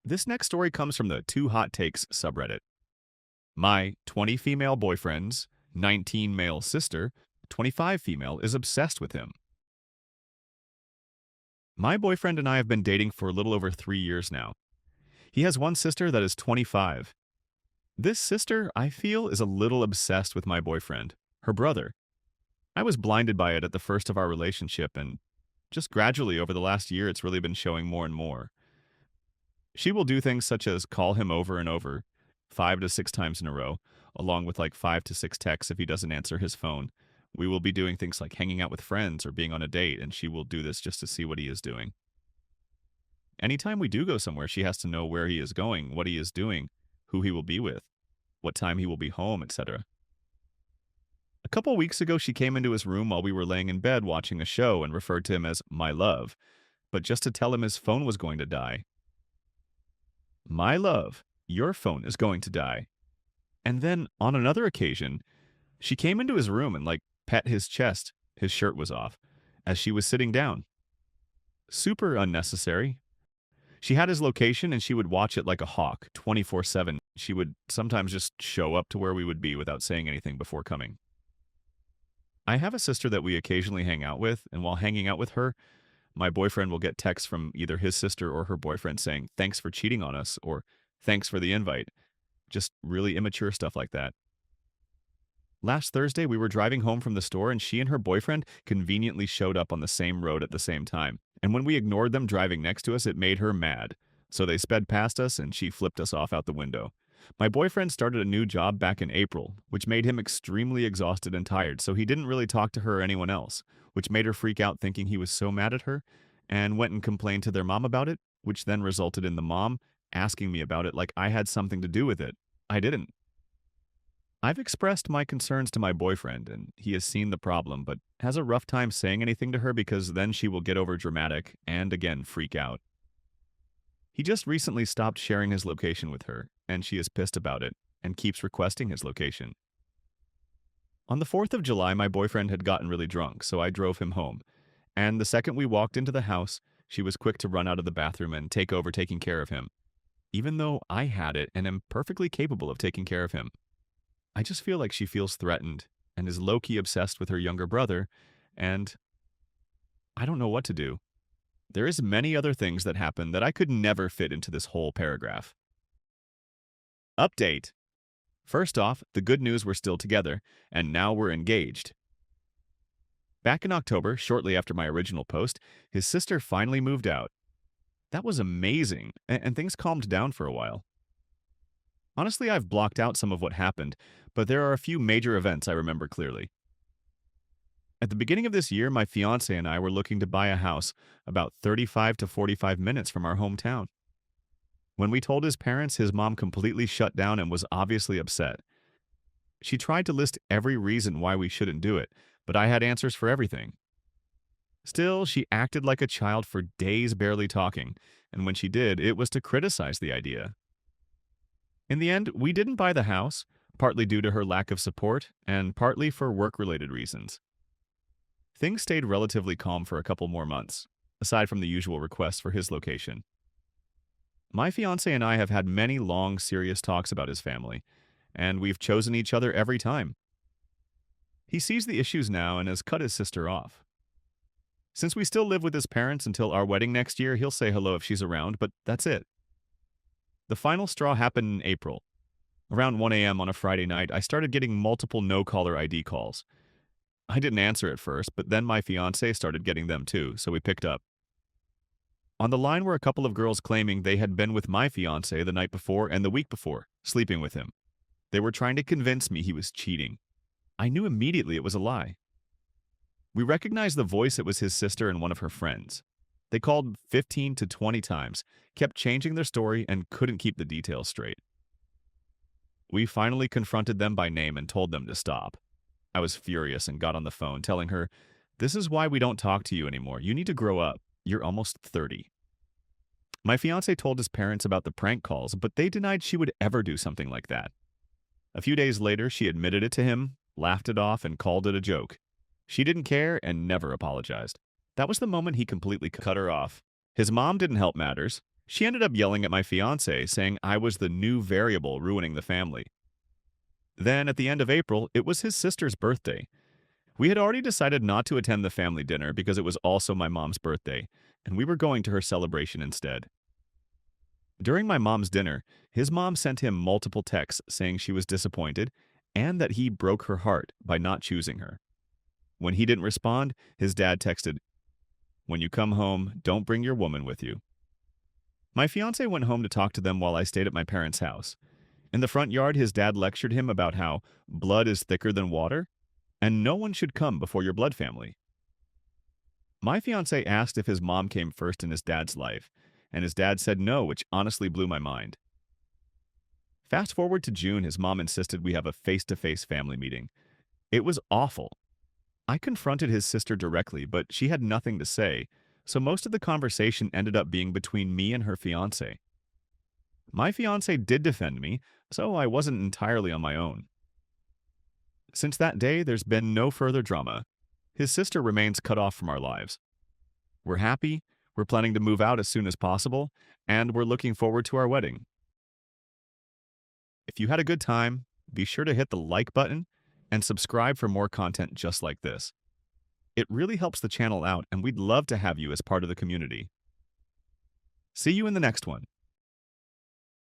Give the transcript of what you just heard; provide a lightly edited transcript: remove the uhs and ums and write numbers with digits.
This next story comes from the Two Hot Takes subreddit. My 20 female boyfriend's 19 male sister, 25 female, is obsessed with him. My boyfriend and I have been dating for a little over 3 years now. He has one sister that is 25. This sister, I feel, is a little obsessed with my boyfriend, her brother. I was blinded by it at the first of our relationship, and just gradually over the last year, it's really been showing more and more. She will do things such as call him over and over, 5 to 6 times in a row, along with like 5 to 6 texts if he doesn't answer his phone. We will be doing things like hanging out with friends or being on a date, and she will do this just to see what he is doing. Anytime we do go somewhere, she has to know where he is going, what he is doing, who he will be with, what time he will be home, etc. A couple weeks ago, she came into his room while we were laying in bed watching a show and referred to him as my love, but just to tell him his phone was going to die. My love, your phone is going to die. And then, on another occasion, she came into his room and, pet his chest. His shirt was off, as she was sitting down. Super unnecessary. She had his location and she would watch it like a hawk, 24/7. She would sometimes just show up to where we would be without saying anything before coming. I have a sister that we occasionally hang out with, and while hanging out with her, my boyfriend will get texts from either his sister or her boyfriend saying, "Thanks for cheating on us," or "Thanks for the invite." Just really immature stuff like that. Last Thursday, we were driving home from the store, and she and her boyfriend conveniently showed up on the same road at the same time. And when we ignored them driving next to us, it made her mad. So they sped past us, and she flipped us off out the window. My boyfriend started a new job back in April, which made him extremely exhausted and tired, so he didn't really talk to her or anyone else, which made her freak out thinking he was so mad at her, and went and complained to their mom about it, which then resulted in the mom asking me about it like I had something to do with it. I didn't. I've expressed my concerns to my boyfriend, and he has seen the problem, but has a rough time saying anything to her because then she will get over dramatic and again freak out. He just recently stopped sharing his location with her, and she is pissed about it and keeps requesting his location. On the 4th of July, my boyfriend had gotten really drunk, so I drove him home. And the second we walked into the house, she was quick to run out of the bathroom and take over taking care of him, even though I had it and am perfectly capable of taking care of him. I just feel like she feels threatened and is low-key obsessed with her younger brother, and I don't know what to do. There is many other things that happen that I could never fit into this whole paragraph. Update. First off, the good news we're still together, and now we're engaged. Back in October, shortly after my original post, his sister finally moved out. That was amazing, and things calmed down for a while. Honestly, I've blocked out some of what happened, but there are a few major events I remember clearly. At the beginning of this year, my fiance and I were looking to buy a house about 35 to 45 minutes from our hometown. When we told his parents, his mom completely shut down and was obviously upset. She tried to list every reason why we shouldn't do it, but I had answers for everything. Still, she acted like a child for days barely talking, and when she did, it was to criticize the idea. In the end, we didn't buy the house, partly due to her lack of support and partly for work-related reasons. Things stayed relatively calm for a couple more months, aside from the usual requests for his location. My fiance and I have had many long, serious talks about his family, and we've chosen each other every time. He sees the issues now and has cut his sister off. Since we still live with his parents until our wedding next year, he'll say hello if she's around, but that's it. The final straw happened in April. Around 1 a.m. on a Friday night, I started getting multiple no-caller ID calls. I didn't answer at first, but then my fiancé started getting them too, so we picked up. On the line were a couple of girls claiming they had been with my fiancé the night before and the week before, sleeping with him. They were trying to convince me he was cheating. I knew immediately it was a lie. We recognized the voice. It was his sister and one of her friends. They called 15 to 20 times, kept changing their story, and couldn't keep the details straight. We finally confronted them by name and told them to stop. I was furious and got on the phone, telling her, "This is why we don't talk to you anymore. You need to grow up. You're almost 30. My fiancé told his parents about the prank calls, but they denied she would ever do something like that. A few days later, she admitted it to him, laughed it off, and called it a joke. She didn't care and never apologized. That was the moment he completely cut her off. His mom didn't help matters. She ended up yelling at my fiance, saying I was the new variable ruining the family. Then, at the end of April, it was his sister's birthday. We had already decided not to attend the family dinner because it was also my mom's birthday, and we were going to her celebration instead. During my mom's dinner, his mom sent him multiple texts saying she was disappointed and that he broke her heart by not choosing her. When he didn't respond, his dad texted, "When you come home, don't bring your woman with you." My fiance went home to talk to them while I stayed at my parents' house. In the front yard, his dad lectured him about how blood is thicker than water and no one should come before your blood family. My fiance asked if his mom came first in his dad's life, and his dad said no, which honestly blew my mind. Fast forward to June, his mom insisted we have a face-to-face family meeting. It was awful. I confronted his sister directly, but she had nothing to say, so most of the conversation ended up being between me and her fiance. My fiance did defend me, so I wasn't entirely on my own. Since that day, there's been no further drama. His sister remains cut off from our lives. We're happy, we're planning to move out as soon as possible, and we're looking forward to our wedding. If you had a good time, be sure to hit the like button and subscribe for more content just like this. It really helps the channel out, and we'd love to have you as part of the community. See you in the next one.